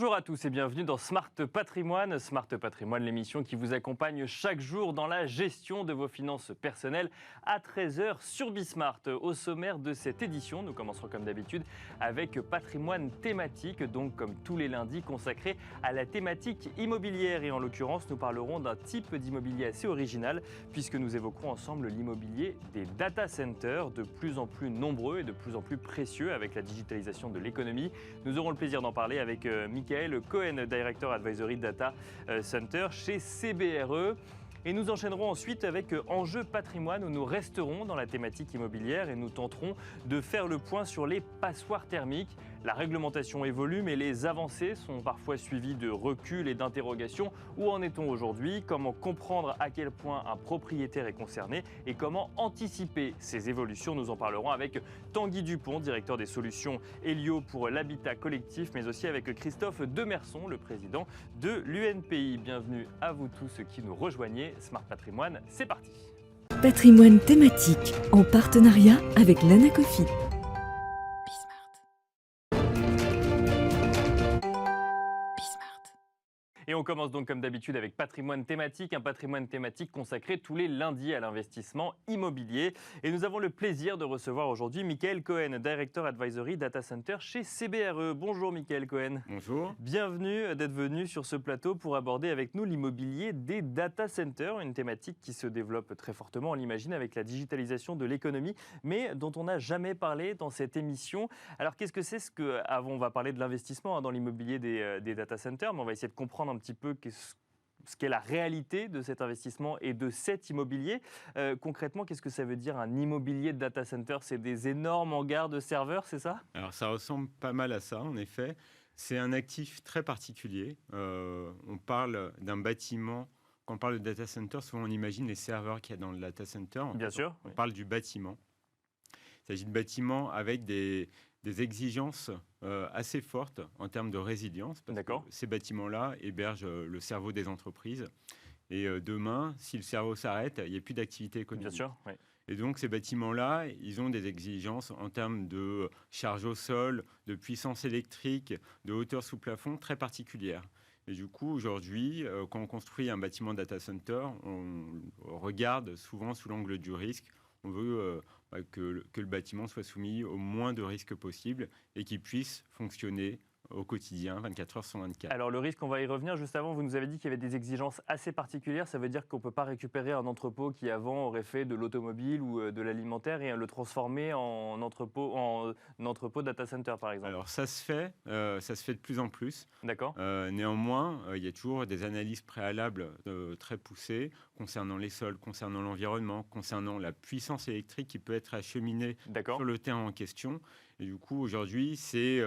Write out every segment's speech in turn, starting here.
Bonjour à tous et bienvenue dans Smart Patrimoine. Smart Patrimoine, l'émission qui vous accompagne chaque jour dans la gestion de vos finances personnelles à 13 h sur Bismart. Au sommaire de cette édition, nous commencerons comme d'habitude avec patrimoine thématique, donc comme tous les lundis consacré à la thématique immobilière. Et en l'occurrence, nous parlerons d'un type d'immobilier assez original puisque nous évoquerons ensemble l'immobilier des data centers, de plus en plus nombreux et de plus en plus précieux avec la digitalisation de l'économie. Nous aurons le plaisir d'en parler avec Michael Cohen, Director Advisory Data Center chez CBRE. Et nous enchaînerons ensuite avec Enjeux patrimoine où nous resterons dans la thématique immobilière et nous tenterons de faire le point sur les passoires thermiques. La réglementation évolue mais les avancées sont parfois suivies de recul et d'interrogations. Où en est-on aujourd'hui? Comment comprendre à quel point un propriétaire est concerné et comment anticiper ces évolutions? Nous en parlerons avec Tanguy Dupont, directeur des solutions Helio pour l'habitat collectif, mais aussi avec Christophe Demerson, le président de l'UNPI. Bienvenue à vous tous qui nous rejoignez. Smart Patrimoine, c'est parti. Patrimoine thématique en partenariat avec l'Anacofi. Et on commence donc comme d'habitude avec patrimoine thématique, un patrimoine thématique consacré tous les lundis à l'investissement immobilier. Et nous avons le plaisir de recevoir aujourd'hui Michael Cohen, Director Advisory Data Center chez CBRE. Bonjour Michael Cohen. Bonjour. Bienvenue d'être venu sur ce plateau pour aborder avec nous l'immobilier des data centers, une thématique qui se développe très fortement, on l'imagine, avec la digitalisation de l'économie, mais dont on n'a jamais parlé dans cette émission. Alors qu'est-ce que c'est on va parler de l'investissement dans l'immobilier des data centers, mais on va essayer de comprendre un petit peu ce qu'est la réalité de cet investissement et de cet immobilier. Concrètement, qu'est-ce que ça veut dire un immobilier de data center? C'est des énormes hangars de serveurs, c'est ça? Alors ça ressemble pas mal à ça, en effet. C'est un actif très particulier. On parle d'un bâtiment. Quand on parle de data center, souvent on imagine les serveurs qu'il y a dans le data center. Bien sûr. On parle du bâtiment. Il s'agit de bâtiments avec des exigences assez fortes en termes de résilience. Parce que ces bâtiments-là hébergent le cerveau des entreprises. Et demain, si le cerveau s'arrête, il n'y a plus d'activité économique. Bien sûr, oui. Et donc, ces bâtiments-là, ils ont des exigences en termes de charge au sol, de puissance électrique, de hauteur sous plafond très particulières. Et du coup, aujourd'hui, quand on construit un bâtiment data center, on regarde souvent sous l'angle du risque. On veut que le bâtiment soit soumis au moins de risques possible et qu'il puisse fonctionner au quotidien, 24 heures sur 24. Alors le risque, on va y revenir. Juste avant, vous nous avez dit qu'il y avait des exigences assez particulières. Ça veut dire qu'on ne peut pas récupérer un entrepôt qui avant aurait fait de l'automobile ou de l'alimentaire et le transformer en entrepôt data center, par exemple. Alors ça se fait de plus en plus. D'accord. Néanmoins, il y a toujours des analyses préalables très poussées concernant les sols, concernant l'environnement, concernant la puissance électrique qui peut être acheminée sur le terrain en question. Et du coup, aujourd'hui, c'est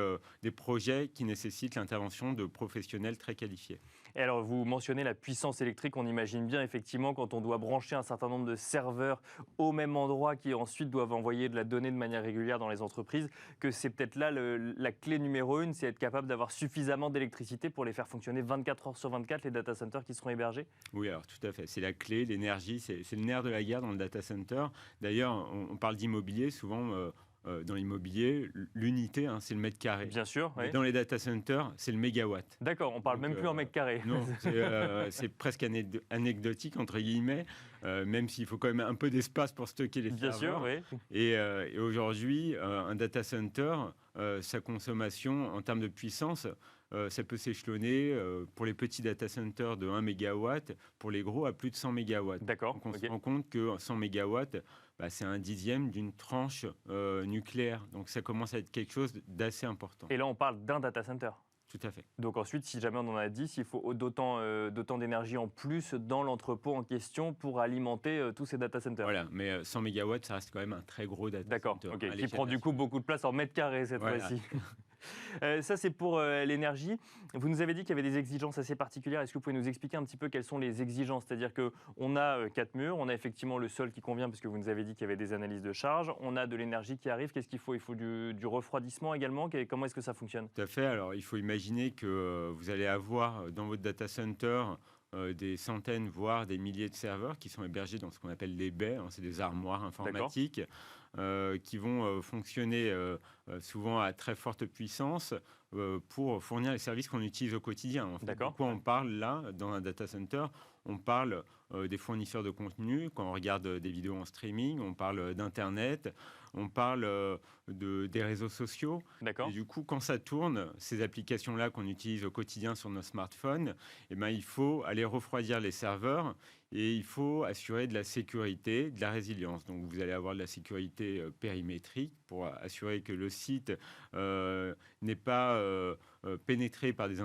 des projets qui nécessitent l'intervention de professionnels très qualifiés. Et alors, vous mentionnez la puissance électrique. On imagine bien, effectivement, quand on doit brancher un certain nombre de serveurs au même endroit qui ensuite doivent envoyer de la donnée de manière régulière dans les entreprises, que c'est peut-être là la clé numéro 1, c'est être capable d'avoir suffisamment d'électricité pour les faire fonctionner 24 heures sur 24, les data centers qui seront hébergés? Oui, alors tout à fait. C'est la clé, l'énergie, c'est le nerf de la guerre dans le data center. D'ailleurs, on parle d'immobilier, souvent... dans l'immobilier, l'unité, c'est le mètre carré. Bien sûr. Oui. Dans les data centers, c'est le mégawatt. D'accord, on ne parle même plus en mètre carré. Non, c'est presque anecdotique, entre guillemets, même s'il faut quand même un peu d'espace pour stocker les serveurs. Bien sûr, oui. Et aujourd'hui, un data center, sa consommation en termes de puissance, ça peut s'échelonner pour les petits data centers de 1 MW, pour les gros à plus de 100 MW. D'accord. Donc on se rend compte que 100 MW, c'est un dixième d'une tranche nucléaire. Donc ça commence à être quelque chose d'assez important. Et là, on parle d'un data center. Tout à fait. Donc ensuite, si jamais on en a 10, il faut d'autant d'énergie en plus dans l'entrepôt en question pour alimenter tous ces data centers. Voilà, mais 100 MW, ça reste quand même un très gros data center. D'accord, qui prend du coup beaucoup de place en mètre carré cette fois-ci. Ça, c'est pour l'énergie. Vous nous avez dit qu'il y avait des exigences assez particulières. Est-ce que vous pouvez nous expliquer un petit peu quelles sont les exigences? C'est-à-dire qu'on a 4 murs, on a effectivement le sol qui convient, parce que vous nous avez dit qu'il y avait des analyses de charge, on a de l'énergie qui arrive. Qu'est-ce qu'il faut? Il faut du refroidissement également. Comment est-ce que ça fonctionne? Tout à fait. Alors, il faut imaginer que vous allez avoir dans votre data center des centaines, voire des milliers de serveurs qui sont hébergés dans ce qu'on appelle des baies. C'est des armoires informatiques. qui vont fonctionner souvent à très forte puissance pour fournir les services qu'on utilise au quotidien. En fait, D'accord. de quoi on parle là, dans un data center? On parle des fournisseurs de contenu, quand on regarde des vidéos en streaming, on parle d'Internet, on parle des réseaux sociaux. D'accord. Et du coup, quand ça tourne, ces applications-là qu'on utilise au quotidien sur nos smartphones, eh ben, il faut aller refroidir les serveurs et il faut assurer de la sécurité, de la résilience. Donc, vous allez avoir de la sécurité périmétrique pour assurer que le site n'est pas pénétré par des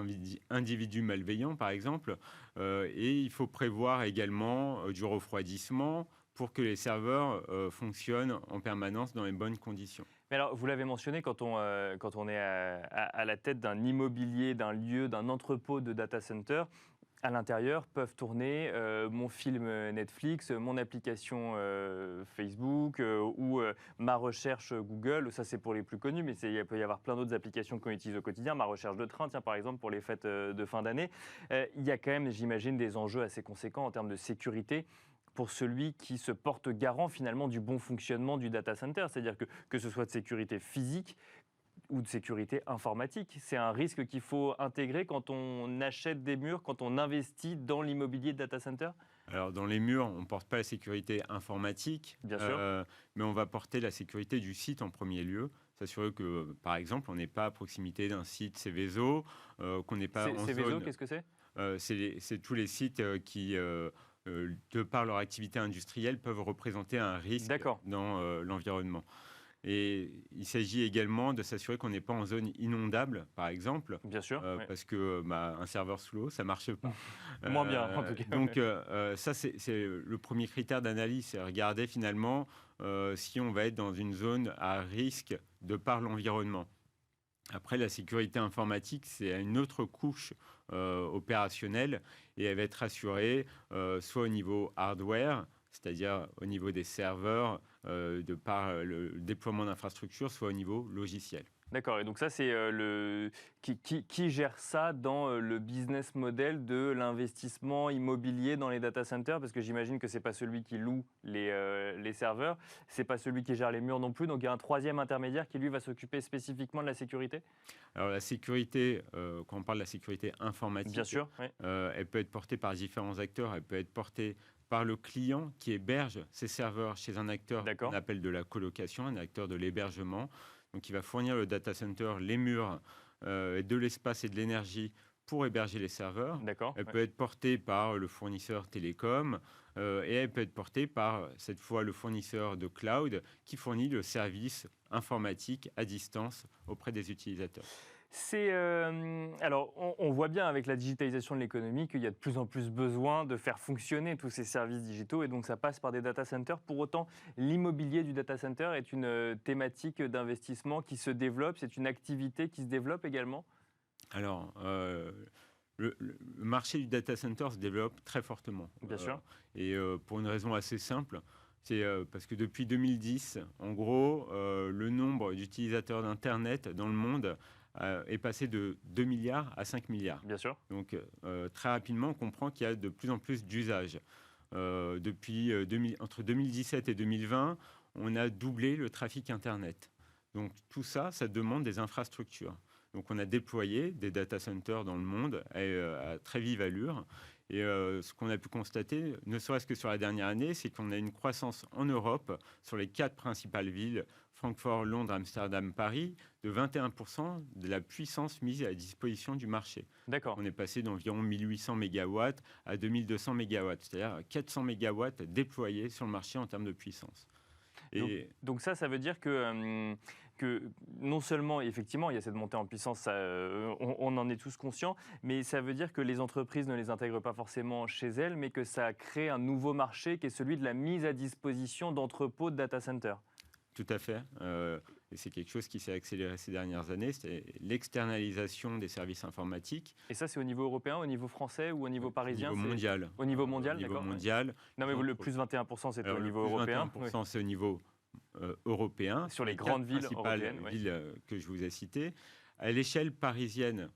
individus malveillants, par exemple. Et il faut prévoir également du refroidissement pour que les serveurs fonctionnent en permanence dans les bonnes conditions. Mais alors, vous l'avez mentionné, quand on est à la tête d'un immobilier, d'un lieu, d'un entrepôt de data center, à l'intérieur peuvent tourner mon film Netflix, mon application Facebook ou ma recherche Google. Ça, c'est pour les plus connus, mais il peut y avoir plein d'autres applications qu'on utilise au quotidien. Ma recherche de train, tiens, par exemple, pour les fêtes de fin d'année. Il y a quand même, j'imagine, des enjeux assez conséquents en termes de sécurité pour celui qui se porte garant finalement du bon fonctionnement du data center. C'est-à-dire que ce soit de sécurité physique ou de sécurité informatique. C'est un risque qu'il faut intégrer quand on achète des murs, quand on investit dans l'immobilier de data center? Alors, dans les murs, on ne porte pas la sécurité informatique, Bien sûr. mais on va porter la sécurité du site en premier lieu. S'assurer que, par exemple, on n'est pas à proximité d'un site Céveso, qu'on n'est pas en Céveso, zone... qu'est-ce que c'est? C'est tous les sites qui, de par leur activité industrielle, peuvent représenter un risque D'accord. dans l'environnement. Et il s'agit également de s'assurer qu'on n'est pas en zone inondable, par exemple, Bien sûr. Oui. parce que un serveur sous l'eau, ça ne marche pas. Moins bien, en tout cas. Donc, ça, c'est le premier critère d'analyse, c'est regarder finalement si on va être dans une zone à risque de par l'environnement. Après, la sécurité informatique, c'est une autre couche opérationnelle et elle va être assurée soit au niveau hardware, c'est-à-dire au niveau des serveurs, de par le déploiement d'infrastructures, soit au niveau logiciel. D'accord. Et donc ça, c'est qui gère ça dans le business model de l'investissement immobilier dans les data centers? Parce que j'imagine que ce n'est pas celui qui loue les serveurs, ce n'est pas celui qui gère les murs non plus. Donc il y a un troisième intermédiaire qui, lui, va s'occuper spécifiquement de la sécurité? Alors la sécurité, quand on parle de la sécurité informatique, Bien sûr, oui. elle peut être portée par différents acteurs. Elle peut être portée par le client qui héberge ses serveurs chez un acteur qu'on appelle de la colocation, un acteur de l'hébergement. Donc, il va fournir le data center, les murs, de l'espace et de l'énergie pour héberger les serveurs. Elle peut être portée par le fournisseur télécom et elle peut être portée par, cette fois, le fournisseur de cloud qui fournit le service informatique à distance auprès des utilisateurs. Alors, on voit bien avec la digitalisation de l'économie qu'il y a de plus en plus besoin de faire fonctionner tous ces services digitaux et donc ça passe par des data centers. Pour autant, l'immobilier du data center est une thématique d'investissement qui se développe, c'est une activité qui se développe également? Alors, le marché du data center se développe très fortement. Bien sûr. Et pour une raison assez simple. C'est parce que depuis 2010, en gros, le nombre d'utilisateurs d'Internet dans le monde est passé de 2 milliards à 5 milliards. Bien sûr. Donc, très rapidement, on comprend qu'il y a de plus en plus d'usages. Entre 2017 et 2020, on a doublé le trafic Internet. Donc, tout ça, ça demande des infrastructures. Donc, on a déployé des data centers dans le monde à très vive allure. Et ce qu'on a pu constater, ne serait-ce que sur la dernière année, c'est qu'on a une croissance en Europe, sur les 4 principales villes, Francfort, Londres, Amsterdam, Paris, de 21% de la puissance mise à la disposition du marché. D'accord. On est passé d'environ 1800 MW à 2200 MW, c'est-à-dire 400 MW déployés sur le marché en termes de puissance. Donc ça veut dire que non seulement, effectivement, il y a cette montée en puissance, on en est tous conscients, mais ça veut dire que les entreprises ne les intègrent pas forcément chez elles, mais que ça crée un nouveau marché qui est celui de la mise à disposition d'entrepôts de data centers. Tout à fait. Et c'est quelque chose qui s'est accéléré ces dernières années, c'est l'externalisation des services informatiques. Et ça, c'est au niveau européen, au niveau français ou au niveau parisien? Au niveau mondial. Au niveau mondial, d'accord. Au niveau mondial. Non, mais le plus 21%, c'est au niveau européen. Le plus 21%, c'est au niveau européen. Sur les grandes villes européennes. Villes que je vous ai citées. À l'échelle parisienne,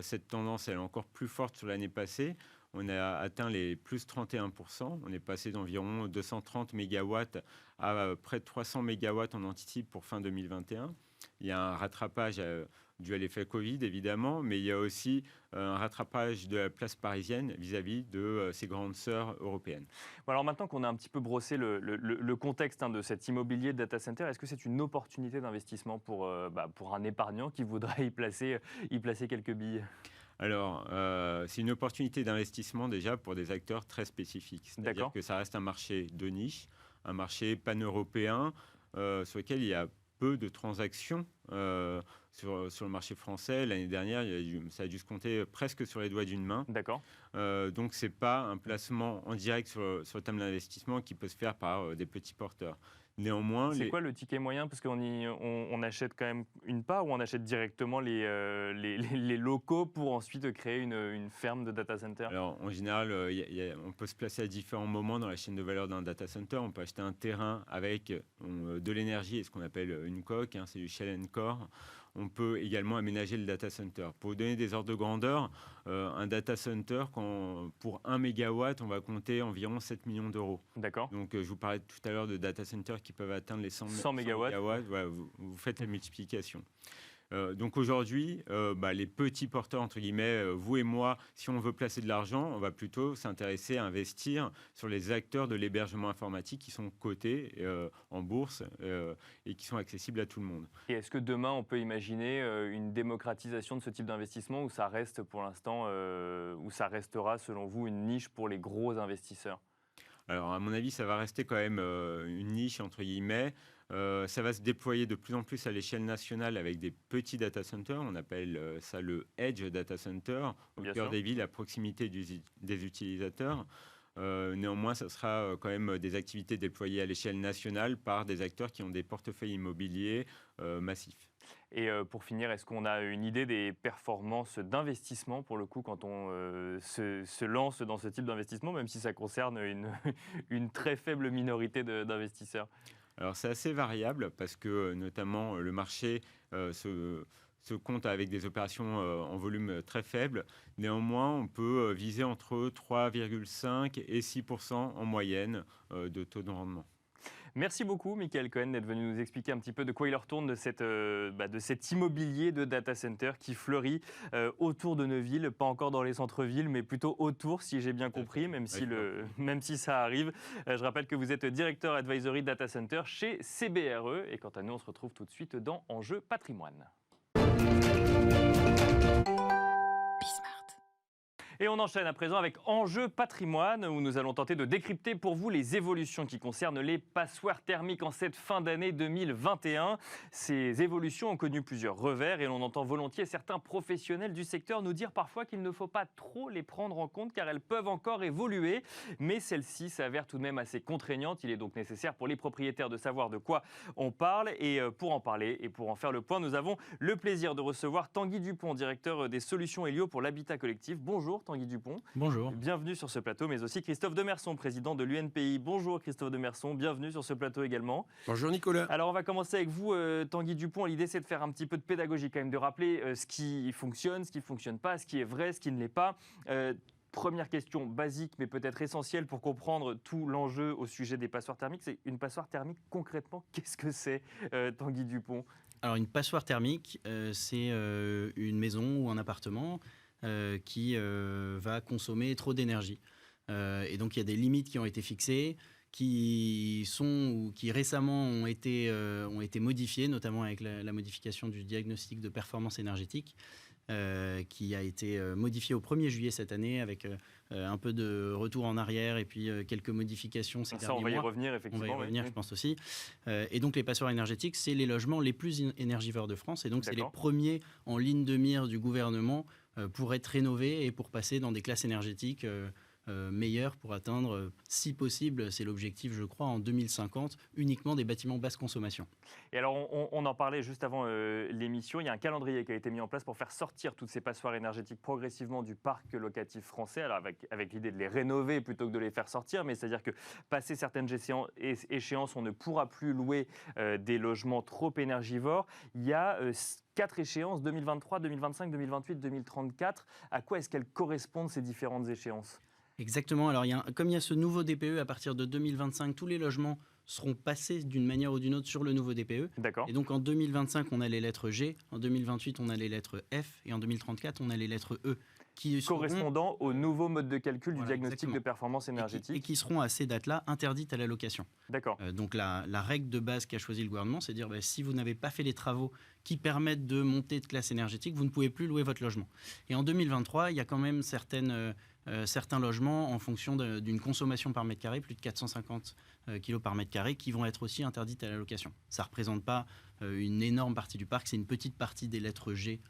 cette tendance elle est encore plus forte sur l'année passée. on a atteint les plus 31%. On est passé d'environ 230 mégawatts à près de 300 mégawatts, on anticipe pour fin 2021. Il y a un rattrapage dû à l'effet Covid, évidemment, mais il y a aussi un rattrapage de la place parisienne vis-à-vis de ses grandes sœurs européennes. Bon, alors maintenant qu'on a un petit peu brossé le contexte de cet immobilier de data center, est-ce que c'est une opportunité d'investissement pour un épargnant qui voudrait y placer quelques billes? Alors, c'est une opportunité d'investissement déjà pour des acteurs très spécifiques. C'est-à-dire D'accord. que ça reste un marché de niche, un marché pan-européen sur lequel il y a peu de transactions sur le marché français. L'année dernière, ça a dû se compter presque sur les doigts d'une main. D'accord. Donc, ce n'est pas un placement en direct sur le thème de l'investissement qui peut se faire par des petits porteurs. Néanmoins, C'est quoi le ticket moyen? Parce qu'on achète quand même une part, ou on achète directement les locaux pour ensuite créer une ferme de data center? Alors, en général, on peut se placer à différents moments dans la chaîne de valeur d'un data center. On peut acheter un terrain avec de l'énergie et ce qu'on appelle une coque, c'est du shell and core. On peut également aménager le data center. Pour vous donner des ordres de grandeur, un data center, pour 1 mégawatt, on va compter environ 7 millions d'euros. D'accord. Donc, je vous parlais tout à l'heure de data centers qui peuvent atteindre les 100 mégawatts. Voilà, vous faites la multiplication. Donc aujourd'hui, les petits porteurs, entre guillemets, vous et moi, si on veut placer de l'argent, on va plutôt s'intéresser à investir sur les acteurs de l'hébergement informatique qui sont cotés en bourse et qui sont accessibles à tout le monde. Et est-ce que demain, on peut imaginer une démocratisation de ce type d'investissement, ou ça reste pour l'instant, ou ça restera selon vous une niche pour les gros investisseurs? Alors, à mon avis, ça va rester quand même une niche, entre guillemets. Ça va se déployer de plus en plus à l'échelle nationale avec des petits data centers. On appelle ça le Edge Data Center, au Bien cœur sûr. des villes, à proximité des utilisateurs. Néanmoins, ça sera quand même des activités déployées à l'échelle nationale par des acteurs qui ont des portefeuilles immobiliers massifs. Et pour finir, est-ce qu'on a une idée des performances d'investissement, pour le coup, quand on se lance dans ce type d'investissement, même si ça concerne une très faible minorité d'investisseurs? Alors, c'est assez variable parce que, notamment, le marché se compte avec des opérations en volume très faible. Néanmoins, on peut viser entre 3,5 et 6% en moyenne de taux de rendement. Merci beaucoup, Michael Cohen, d'être venu nous expliquer un petit peu de quoi il retourne de cet immobilier de data center qui fleurit autour de nos villes, pas encore dans les centres-villes, mais plutôt autour, si j'ai bien compris, même si ça arrive. Je rappelle que vous êtes directeur advisory data center chez CBRE. Et quant à nous, on se retrouve tout de suite dans Enjeu Patrimoine. Et on enchaîne à présent avec Enjeu Patrimoine, où nous allons tenter de décrypter pour vous les évolutions qui concernent les passoires thermiques en cette fin d'année 2021. Ces évolutions ont connu plusieurs revers et l'on entend volontiers certains professionnels du secteur nous dire parfois qu'il ne faut pas trop les prendre en compte car elles peuvent encore évoluer. Mais celles-ci s'avèrent tout de même assez contraignantes. Il est donc nécessaire pour les propriétaires de savoir de quoi on parle. Et pour en parler et pour en faire le point, nous avons le plaisir de recevoir Tanguy Dupont, directeur des solutions Helio pour l'habitat collectif. Bonjour Tanguy Dupont. Bonjour. Bienvenue sur ce plateau, mais aussi Christophe Demerson, président de l'UNPI. Bonjour Christophe Demerson, bienvenue sur ce plateau également. Bonjour Nicolas. Alors on va commencer avec vous, Tanguy Dupont. L'idée c'est de faire un petit peu de pédagogie quand même, de rappeler ce qui fonctionne, ce qui ne fonctionne pas, ce qui est vrai, ce qui ne l'est pas. Première question basique, mais peut-être essentielle pour comprendre tout l'enjeu au sujet des passoires thermiques. C'est une passoire thermique, concrètement, qu'est-ce que c'est, Tanguy Dupont? Alors une passoire thermique, c'est une maison ou un appartement qui va consommer trop d'énergie. Et donc il y a des limites qui ont été fixées, qui récemment ont été modifiées, notamment avec la modification du diagnostic de performance énergétique, qui a été modifié au 1er juillet cette année avec un peu de retour en arrière et puis quelques modifications ces derniers mois. On va y revenir effectivement. On va y revenir, je pense aussi. Et donc les passoires énergétiques, c'est les logements les plus énergivores de France. Et donc c'est les premiers en ligne de mire du gouvernement pour être rénovés et pour passer dans des classes énergétiques meilleure pour atteindre, si possible, c'est l'objectif, je crois, en 2050, uniquement des bâtiments basse consommation. Et alors, on en parlait juste avant l'émission. Il y a un calendrier qui a été mis en place pour faire sortir toutes ces passoires énergétiques progressivement du parc locatif français, alors avec l'idée de les rénover plutôt que de les faire sortir. Mais c'est-à-dire que, passé certaines échéances, on ne pourra plus louer des logements trop énergivores. Il y a 4 échéances, 2023, 2025, 2028, 2034. À quoi est-ce qu'elles correspondent, ces différentes échéances ? Exactement. Alors, comme il y a ce nouveau DPE, à partir de 2025, tous les logements seront passés d'une manière ou d'une autre sur le nouveau DPE. D'accord. Et donc, en 2025, on a les lettres G, en 2028, on a les lettres F, et en 2034, on a les lettres E. Correspondant au nouveau mode de calcul du diagnostic exactement. de performance énergétique. Et qui seront, à ces dates-là, interdites à la location. D'accord. Donc, la règle de base qu'a choisi le gouvernement, c'est de dire si vous n'avez pas fait les travaux qui permettent de monter de classe énergétique, vous ne pouvez plus louer votre logement. Et en 2023, il y a quand même certains logements en fonction d'une consommation par mètre carré, plus de 450 kg par mètre carré, qui vont être aussi interdites à la location. Ça ne représente pas une énorme partie du parc, c'est une petite partie des lettres G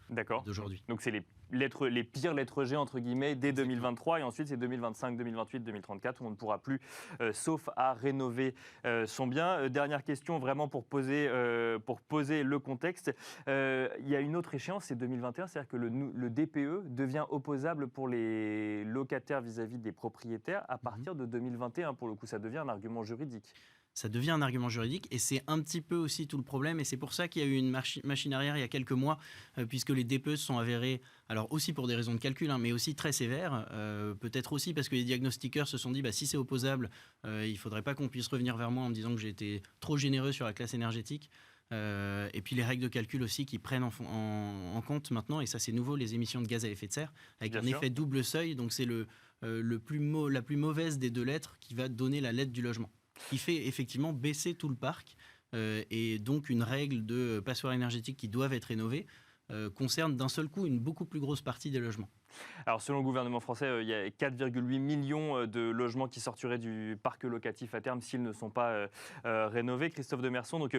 d'aujourd'hui. Donc c'est les pires lettres G, entre guillemets, dès 2023, et ensuite c'est 2025, 2028, 2034 où on ne pourra plus, sauf à rénover son bien. Dernière question, vraiment pour poser le contexte. Il y a une autre échéance, c'est 2021, c'est-à-dire que le DPE devient opposable pour les locataires vis-à-vis des propriétaires à partir de 2021. Pour le coup, ça devient un argument juridique. Ça devient un argument juridique et c'est un petit peu aussi tout le problème, et c'est pour ça qu'il y a eu une machine arrière il y a quelques mois, puisque les DPE se sont avérés, alors aussi pour des raisons de calcul, mais aussi très sévères, peut-être aussi parce que les diagnostiqueurs se sont dit si c'est opposable, il ne faudrait pas qu'on puisse revenir vers moi en me disant que j'ai été trop généreux sur la classe énergétique. Et puis les règles de calcul aussi qui prennent en compte maintenant, et ça c'est nouveau, les émissions de gaz à effet de serre, avec un effet double seuil, donc c'est la plus mauvaise des deux lettres qui va donner la lettre du logement, qui fait effectivement baisser tout le parc, et donc une règle de passoires énergétiques qui doivent être rénovées concerne d'un seul coup une beaucoup plus grosse partie des logements. Alors, selon le gouvernement français, il y a 4,8 millions de logements qui sortiraient du parc locatif à terme s'ils ne sont pas rénovés. Christophe Demerson, donc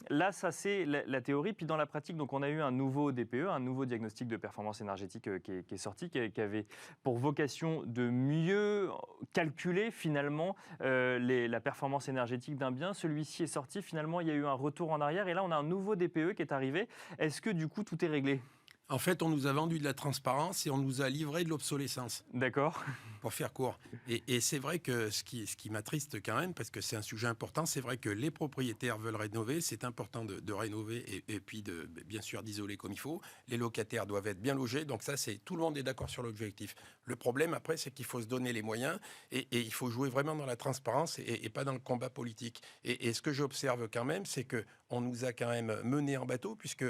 là, ça c'est la théorie. Puis dans la pratique, donc, on a eu un nouveau DPE, un nouveau diagnostic de performance énergétique qui est sorti, qui avait pour vocation de mieux calculer finalement la performance énergétique d'un bien. Celui-ci est sorti, finalement, il y a eu un retour en arrière. Et là, on a un nouveau DPE qui est arrivé. Est-ce que du coup, tout est réglé ? En fait, on nous a vendu de la transparence et on nous a livré de l'obsolescence. D'accord. Pour faire court. Et c'est vrai que ce qui m'attriste quand même, parce que c'est un sujet important, c'est vrai que les propriétaires veulent rénover, c'est important de rénover et puis bien sûr d'isoler comme il faut. Les locataires doivent être bien logés, donc ça, tout le monde est d'accord sur l'objectif. Le problème après, c'est qu'il faut se donner les moyens et il faut jouer vraiment dans la transparence et pas dans le combat politique. Et ce que j'observe quand même, c'est qu'on nous a quand même mené en bateau, puisque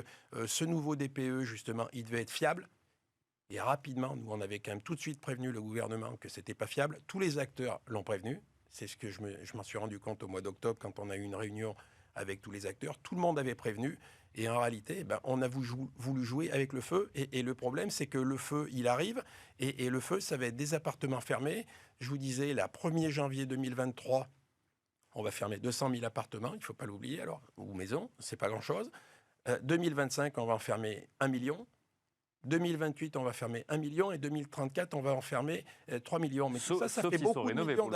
ce nouveau DPE, justement, il devait être fiable. Et rapidement, nous, on avait quand même tout de suite prévenu le gouvernement que ce n'était pas fiable. Tous les acteurs l'ont prévenu. C'est ce que je m'en suis rendu compte au mois d'octobre quand on a eu une réunion avec tous les acteurs. Tout le monde avait prévenu. Et en réalité, on a voulu jouer avec le feu. Et le problème, c'est que le feu, il arrive. Et le feu, ça va être des appartements fermés. Je vous disais, la 1er janvier 2023, on va fermer 200 000 appartements. Il ne faut pas l'oublier, alors, ou maisons. Ce n'est pas grand-chose. 2025, on va en fermer 1 million. 2028, on va fermer 1 million et 2034, on va en fermer 3 millions. Mais sauf ça fait beaucoup de millions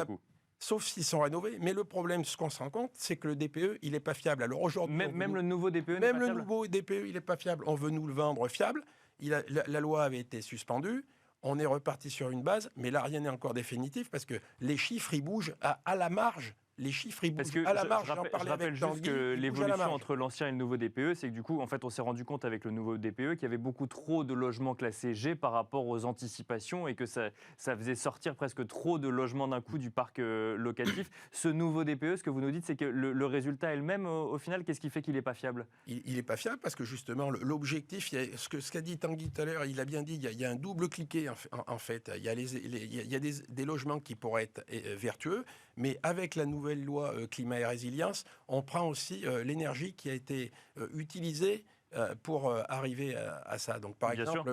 sauf s'ils sont rénovés. Mais le problème, ce qu'on se rend compte, c'est que le DPE, il n'est pas fiable. Alors aujourd'hui, même le nouveau DPE n'est pas fiable. Même le nouveau DPE, il n'est pas fiable. On veut nous le vendre fiable. La loi avait été suspendue. On est reparti sur une base, mais là, rien n'est encore définitif parce que les chiffres, ils bougent à la marge. Les chiffres, ils bougent à la marge. Je rappelle juste que l'évolution entre l'ancien et le nouveau DPE, c'est que du coup, en fait, on s'est rendu compte avec le nouveau DPE qu'il y avait beaucoup trop de logements classés G par rapport aux anticipations et que ça faisait sortir presque trop de logements d'un coup du parc locatif. Ce nouveau DPE, ce que vous nous dites, c'est que le résultat est le même au final. Qu'est-ce qui fait qu'il n'est pas fiable ? Il n'est pas fiable parce que justement, l'objectif, ce qu'a dit Tanguy tout à l'heure, il a bien dit, il y a un double cliquet en fait. Il y a des logements qui pourraient être vertueux, mais avec la nouvelle loi climat et résilience, on prend aussi l'énergie qui a été utilisée pour arriver à ça. Donc, par exemple,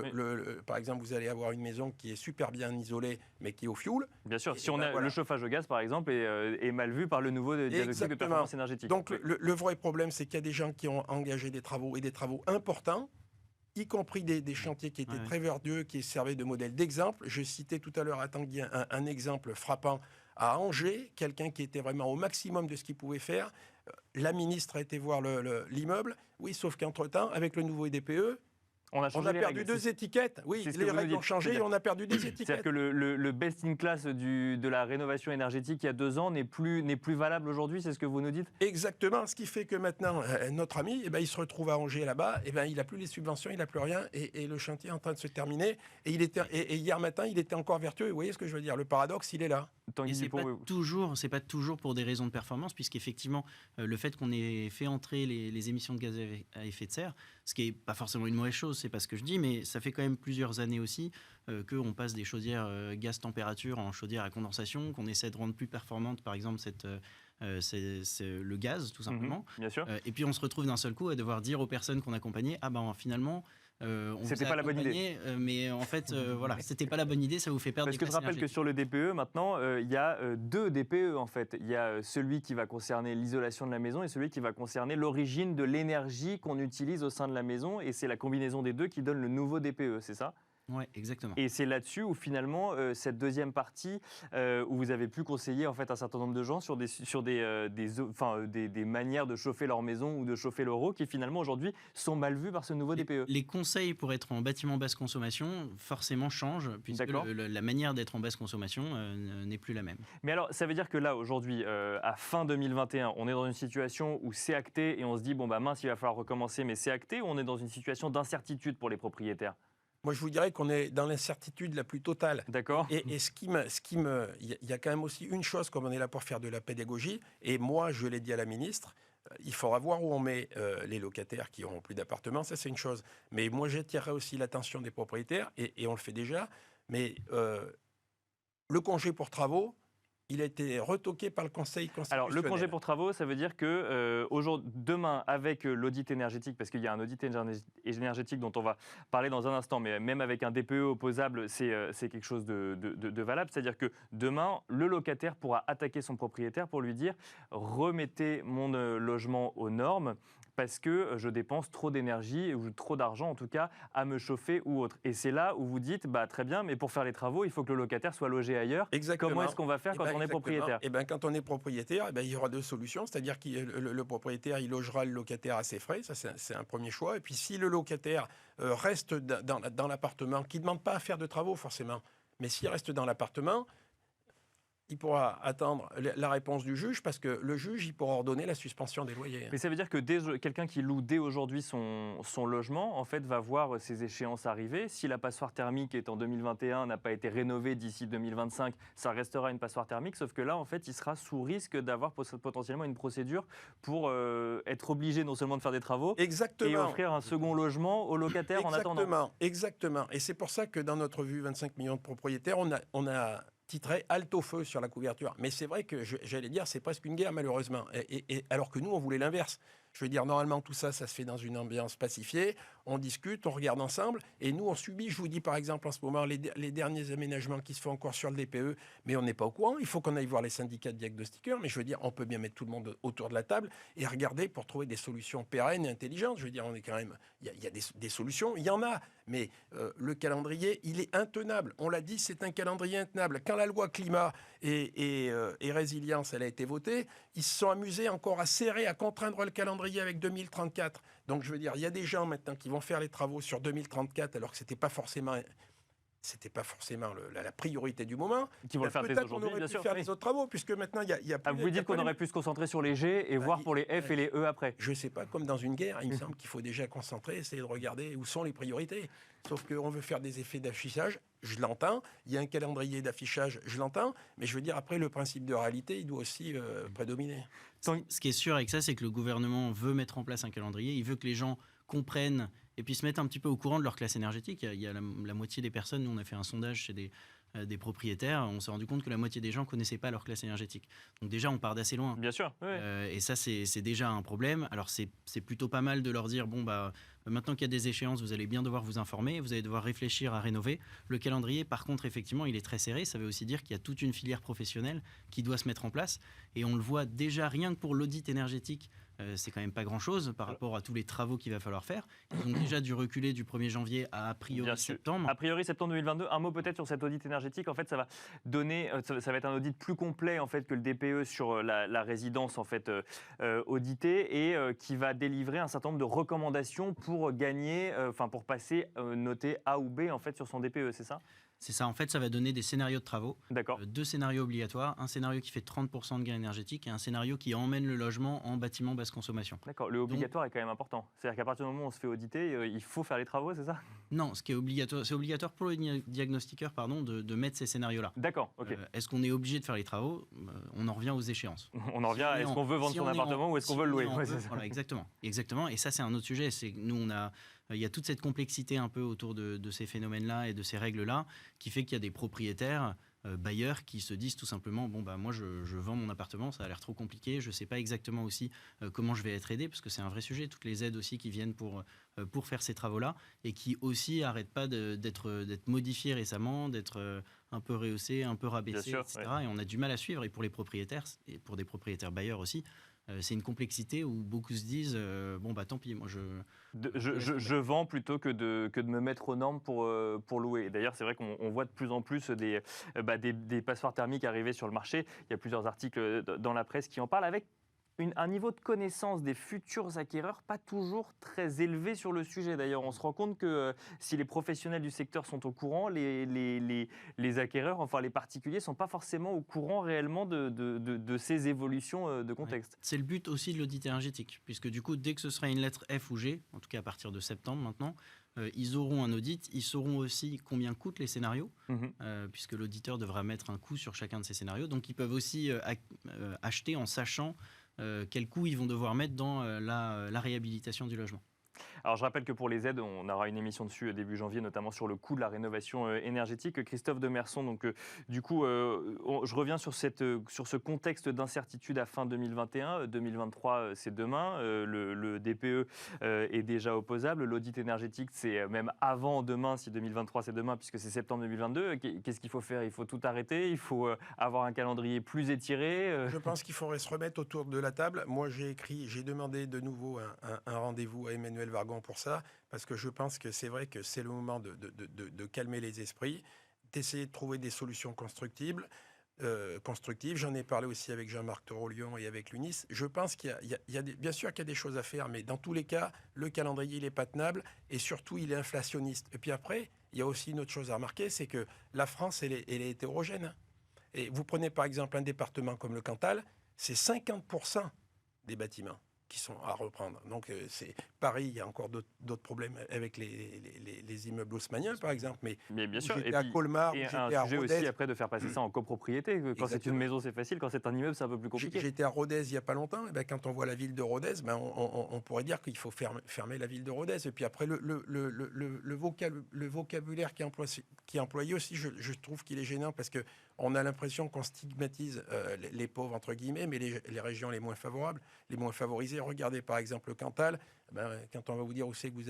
vous allez avoir une maison qui est super bien isolée, mais qui est au fioul. Bien sûr, si le chauffage au gaz, par exemple, est mal vu par le nouveau diagnostic de performance énergétique. Donc, le vrai problème, c'est qu'il y a des gens qui ont engagé des travaux, et des travaux importants, y compris des chantiers qui étaient très vertueux, qui servaient de modèle d'exemple. Je citais tout à l'heure à Tanguy un exemple frappant à Angers, quelqu'un qui était vraiment au maximum de ce qu'il pouvait faire. La ministre a été voir l'immeuble, oui, sauf qu'entre-temps, avec le nouveau DPE, on a perdu 2 étiquettes. Oui, les règles ont changé et on a perdu des étiquettes. C'est-à-dire que le best in class de la rénovation énergétique il y a 2 ans n'est plus valable aujourd'hui, c'est ce que vous nous dites? Exactement, ce qui fait que maintenant, notre ami, il se retrouve à Angers là-bas, il n'a plus les subventions, il n'a plus rien, et le chantier est en train de se terminer. Et hier matin, il était encore vertueux. Vous voyez ce que je veux dire? Le paradoxe, il est là. Et c'est pas toujours pour des raisons de performance, puisqu'effectivement, le fait qu'on ait fait entrer les émissions de gaz à effet de serre, ce qui n'est pas forcément une mauvaise chose, c'est pas ce que je dis, mais ça fait quand même plusieurs années aussi qu'on passe des chaudières gaz température en chaudières à condensation, qu'on essaie de rendre plus performante, par exemple, le gaz, tout simplement. Bien sûr. Et puis on se retrouve d'un seul coup à devoir dire aux personnes qu'on accompagnait, finalement... c'était pas la bonne idée. Mais en fait, voilà, c'était pas la bonne idée, ça vous fait perdre des Parce que je rappelle que sur le DPE, maintenant, il y a 2 DPE en fait. Il y a celui qui va concerner l'isolation de la maison et celui qui va concerner l'origine de l'énergie qu'on utilise au sein de la maison. Et c'est la combinaison des 2 qui donne le nouveau DPE, c'est ça? Oui, exactement. Et c'est là-dessus où finalement, cette deuxième partie, où vous avez pu conseiller en fait, un certain nombre de gens sur des manières de chauffer leur maison ou de chauffer leur eau qui finalement aujourd'hui sont mal vues par ce nouveau DPE. Les conseils pour être en bâtiment basse consommation forcément changent, puisque la manière d'être en basse consommation n'est plus la même. Mais alors, ça veut dire que là, aujourd'hui, à fin 2021, on est dans une situation où c'est acté et on se dit, mince, il va falloir recommencer, mais c'est acté, ou on est dans une situation d'incertitude pour les propriétaires? Moi, je vous dirais qu'on est dans l'incertitude la plus totale. D'accord. Et il y a quand même aussi une chose, comme on est là pour faire de la pédagogie, et moi, je l'ai dit à la ministre, il faudra voir où on met les locataires qui n'auront plus d'appartements, ça c'est une chose. Mais moi, j'attirerai aussi l'attention des propriétaires, et on le fait déjà, mais le congé pour travaux, il a été retoqué par le Conseil constitutionnel. Alors, le congé pour travaux, ça veut dire que demain, avec l'audit énergétique, parce qu'il y a un audit énergétique dont on va parler dans un instant, mais même avec un DPE opposable, c'est quelque chose de valable. C'est-à-dire que demain, le locataire pourra attaquer son propriétaire pour lui dire « remettez mon logement aux normes ». Parce que je dépense trop d'énergie ou trop d'argent en tout cas à me chauffer ou autre. Et c'est là où vous dites, très bien, mais pour faire les travaux, il faut que le locataire soit logé ailleurs. Exactement. Comment est-ce qu'on va faire quand on est propriétaire? Quand on est propriétaire, il y aura 2 solutions. C'est-à-dire que le propriétaire, il logera le locataire à ses frais. Ça, c'est un premier choix. Et puis si le locataire reste dans l'appartement, qui ne demande pas à faire de travaux forcément, mais s'il reste dans l'appartement, il pourra attendre la réponse du juge, parce que le juge, il pourra ordonner la suspension des loyers. Mais ça veut dire que quelqu'un qui loue dès aujourd'hui son logement, en fait, va voir ses échéances arriver. Si la passoire thermique est en 2021, n'a pas été rénovée d'ici 2025, ça restera une passoire thermique, sauf que là, en fait, il sera sous risque d'avoir potentiellement une procédure pour être obligé non seulement de faire des travaux, Exactement. et offrir un second logement aux locataires en attendant. Exactement. Et c'est pour ça que dans notre vue 25 millions de propriétaires, on a titré « Halte au feu » sur la couverture. Mais c'est vrai que, j'allais dire, c'est presque une guerre, malheureusement. Et alors que nous, on voulait l'inverse. Je veux dire, normalement, tout ça, ça se fait dans une ambiance pacifiée. On discute, on regarde ensemble. Et nous, on subit, je vous dis par exemple, en ce moment, les derniers aménagements qui se font encore sur le DPE. Mais on n'est pas au courant. Il faut qu'on aille voir les syndicats de diagnostiqueurs. Mais je veux dire, on peut bien mettre tout le monde autour de la table et regarder pour trouver des solutions pérennes et intelligentes. Je veux dire, on est quand même... Il y a des solutions, il y en a. Mais le calendrier, il est intenable. On l'a dit, c'est un calendrier intenable. Quand la loi climat et résilience, elle a été votée, ils se sont amusés encore à serrer, à contraindre le calendrier avec 2034. Donc, je veux dire, il y a des gens maintenant qui vont faire les travaux sur 2034 alors que c'était pas forcément la priorité du moment. Qui vont le faire dès aujourd'hui, bien sûr. Peut-être qu'on aurait pu faire les autres travaux, puisque maintenant, il y a plus... vous dites qu'on aurait pu se concentrer sur les G et voir pour les F et les E après. Je ne sais pas, comme dans une guerre, il me semble qu'il faut déjà concentrer, essayer de regarder où sont les priorités. Sauf qu'on veut faire des effets d'affichage, je l'entends. Il y a un calendrier d'affichage, je l'entends. Mais je veux dire, après, le principe de réalité, il doit aussi prédominer. Ce qui est sûr avec ça, c'est que le gouvernement veut mettre en place un calendrier. Il veut que les gens comprennent et puis se mettre un petit peu au courant de leur classe énergétique. Il y a la moitié des personnes, nous on a fait un sondage chez des propriétaires, on s'est rendu compte que la moitié des gens ne connaissaient pas leur classe énergétique. Donc déjà, on part d'assez loin. Bien sûr. Oui. Et ça, c'est déjà un problème. Alors c'est plutôt pas mal de leur dire, maintenant qu'il y a des échéances, vous allez bien devoir vous informer, vous allez devoir réfléchir à rénover. Le calendrier, par contre, effectivement, il est très serré. Ça veut aussi dire qu'il y a toute une filière professionnelle qui doit se mettre en place. Et on le voit déjà, rien que pour l'audit énergétique, c'est quand même pas grand-chose par rapport à tous les travaux qu'il va falloir faire. Ils ont déjà dû reculer du 1er janvier à Bien priori sûr. septembre. A priori, septembre 2022. Un mot peut-être sur cet audit énergétique. En fait, ça va donner, ça va être un audit plus complet en fait que le DPE sur la résidence en fait auditée et qui va délivrer un certain nombre de recommandations pour gagner, pour passer noté A ou B en fait sur son DPE, c'est ça? C'est ça, en fait, ça va donner des scénarios de travaux. D'accord. 2 scénarios obligatoires, un scénario qui fait 30% de gain énergétique et un scénario qui emmène le logement en bâtiment basse consommation. D'accord. Le obligatoire est quand même important. C'est-à-dire qu'à partir du moment où on se fait auditer, il faut faire les travaux, c'est ça? Non, ce qui est obligatoire, c'est obligatoire pour le diagnostiqueur de mettre ces scénarios-là. D'accord. Ok. Est-ce qu'on est obligé de faire les travaux? On en revient aux échéances. On en revient. Si on est Est-ce en- qu'on veut vendre si son on est en- appartement ou est-ce qu'on si veut le on est louer? en Ouais, veut- c'est ça. Voilà, exactement. Et ça, c'est un autre sujet. C'est que nous, il y a toute cette complexité un peu autour de ces phénomènes-là et de ces règles-là qui fait qu'il y a des propriétaires, bailleurs, qui se disent tout simplement moi, je vends mon appartement, ça a l'air trop compliqué, je ne sais pas exactement aussi comment je vais être aidé, parce que c'est un vrai sujet. Toutes les aides aussi qui viennent pour faire ces travaux-là et qui aussi n'arrêtent pas d'être modifiées récemment, d'être un peu rehaussées, un peu rabaissées, sûr, etc. Et on a du mal à suivre. Et pour les propriétaires, et pour des propriétaires bailleurs aussi, c'est une complexité où beaucoup se disent tant pis, moi Je vends plutôt que de me mettre aux normes pour louer. Et d'ailleurs, c'est vrai qu'on voit de plus en plus des passoires thermiques arriver sur le marché. Il y a plusieurs articles dans la presse qui en parlent avec un niveau de connaissance des futurs acquéreurs pas toujours très élevé sur le sujet. D'ailleurs, on se rend compte que si les professionnels du secteur sont au courant, les acquéreurs, enfin les particuliers, ne sont pas forcément au courant réellement de ces évolutions de contexte. C'est le but aussi de l'audit énergétique, puisque du coup, dès que ce sera une lettre F ou G, en tout cas à partir de septembre maintenant, ils auront un audit, ils sauront aussi combien coûtent les scénarios, puisque l'auditeur devra mettre un coût sur chacun de ces scénarios. Donc ils peuvent aussi acheter en sachant quel coût ils vont devoir mettre dans la réhabilitation du logement. Alors je rappelle que pour les aides, on aura une émission dessus début janvier, notamment sur le coût de la rénovation énergétique. Christophe Demerson, donc je reviens sur ce contexte d'incertitude à fin 2021. 2023, c'est demain. Le DPE est déjà opposable. L'audit énergétique, c'est même avant demain, si 2023 c'est demain, puisque c'est septembre 2022. Qu'est-ce qu'il faut faire? Il faut tout arrêter? Il faut avoir un calendrier plus étiré? Je pense qu'il faudrait se remettre autour de la table. Moi, j'ai demandé de nouveau un rendez-vous à Emmanuel Vargon pour ça, parce que je pense que c'est vrai que c'est le moment de calmer les esprits, d'essayer de trouver des solutions constructives. J'en ai parlé aussi avec Jean-Marc Torolion et avec l'UNIS. Je pense bien sûr qu'il y a des choses à faire, mais dans tous les cas, le calendrier, il n'est pas tenable et surtout, il est inflationniste. Et puis après, il y a aussi une autre chose à remarquer, c'est que la France, elle est hétérogène. Et vous prenez par exemple un département comme le Cantal, c'est 50% des bâtiments qui sont à reprendre. Donc, c'est Paris, il y a encore d'autres problèmes avec les immeubles haussmanniens, par exemple. Mais bien sûr. J'étais à Colmar, et j'étais un à sujet Rodez. aussi après de faire passer ça en copropriété. Quand c'est une Exactement. maison, c'est facile. Quand c'est un immeuble, c'est un peu plus compliqué. J'étais à Rodez il n'y a pas longtemps. Et ben, quand on voit la ville de Rodez, on pourrait dire qu'il faut fermer la ville de Rodez. Et puis après, le vocabulaire qui est employé aussi, je trouve qu'il est gênant parce qu'on a l'impression qu'on stigmatise les pauvres, entre guillemets, mais les régions les moins favorables, les moins favorisées. Regardez par exemple le Cantal. Quand on va vous dire où c'est que vous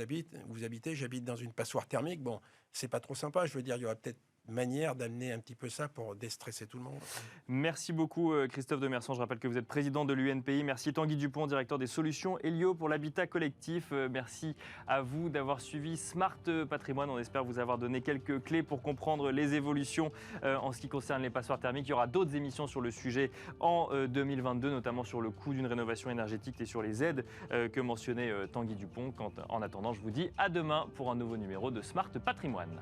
habitez, j'habite dans une passoire thermique. Bon, c'est pas trop sympa. Je veux dire, il y aura peut-être manière d'amener un petit peu ça pour déstresser tout le monde. Merci beaucoup Christophe Demerson. Je rappelle que vous êtes président de l'UNPI. Merci Tanguy Dupont, directeur des solutions Helio pour l'habitat collectif. Merci à vous d'avoir suivi Smart Patrimoine. On espère vous avoir donné quelques clés pour comprendre les évolutions en ce qui concerne les passoires thermiques. Il y aura d'autres émissions sur le sujet en 2022, notamment sur le coût d'une rénovation énergétique et sur les aides que mentionnait Tanguy Dupont. En attendant, je vous dis à demain pour un nouveau numéro de Smart Patrimoine.